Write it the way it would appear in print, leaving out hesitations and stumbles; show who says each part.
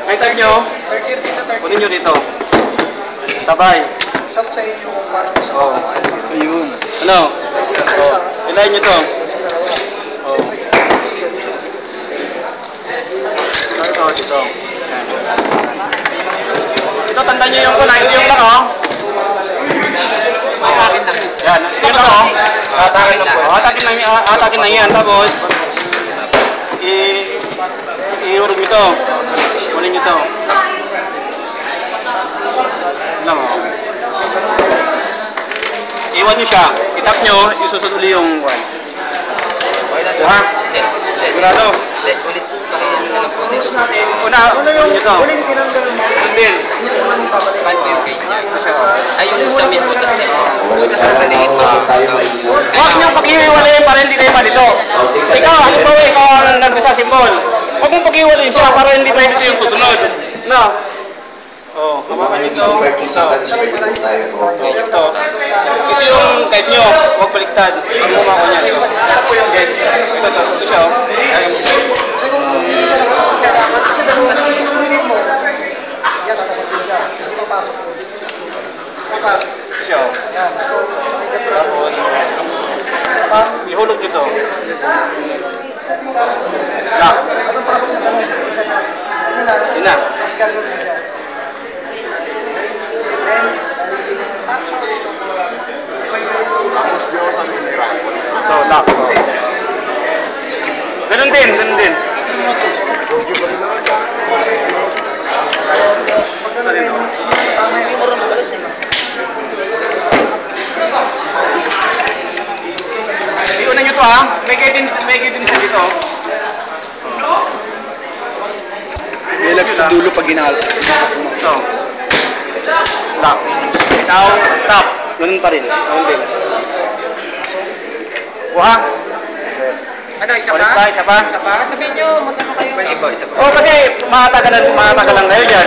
Speaker 1: May time nyo. Kunin nyo dito. Sabay.
Speaker 2: Isap sa inyo kung paano sa
Speaker 1: Ayun. Ano? Ilayin nyo to. Ito, dito. Ito, tandaan nyo yung kunain. Ito yung lang, oh. Yan. Ito yung lang, oh. Atakin na yan. Tapos, ihurog nyo to. Kunin nyo to. Lang, oh. Iwan nyo siya. Itap nyo, isusod uli yung one. Ha? Sigurado?
Speaker 3: Ulit.
Speaker 2: Focus natin.
Speaker 1: Una yung
Speaker 2: Huling tinanggal mo.
Speaker 1: Din.
Speaker 2: Yung unang ibabalik.
Speaker 3: Ay, yung sa mid butas na po. Butas na maliit pa.
Speaker 1: Huwag niyong paghihiwalayin para hindi tayo palito. Ikaw, halimbawa ikaw ang nagsasymbol. Huwag mong paghihiwalayin siya para hindi tayo dito yung susunod. No? Oh, hawakan niyo ito. Ito. Ito yung type nyo. Huwag baliktad. Ang bumako niya. Ito po yung guys. Ito siya.
Speaker 2: Kasi kung hindi ka naman kailangan, kasi dalawa na yung mo. Yan, tatapag din siya. Hindi papasok yun.
Speaker 1: Ito siya.
Speaker 2: Yan. So,
Speaker 1: Tapos, ihulog nyo ito. Lock.
Speaker 2: anong pasok niya? Ganun. Yun lang.
Speaker 1: Yun na.
Speaker 2: Mas gagawin mo siya. Then,
Speaker 1: So, lock. Ganun din, ganun din. Iunan nyo to ha. May kayo din sa dito.
Speaker 4: Ilag sa dulo pag ginahal.
Speaker 1: Ito. Lock. Down, top. Ganun pa rin. Ganun din. Buha.
Speaker 3: Ano, isa
Speaker 1: Ulit pa, isa pa.
Speaker 3: Sabihin nyo, magkano kayo? Pwede ba, isa pa?
Speaker 1: Oh, kasi matagalan kayo dyan.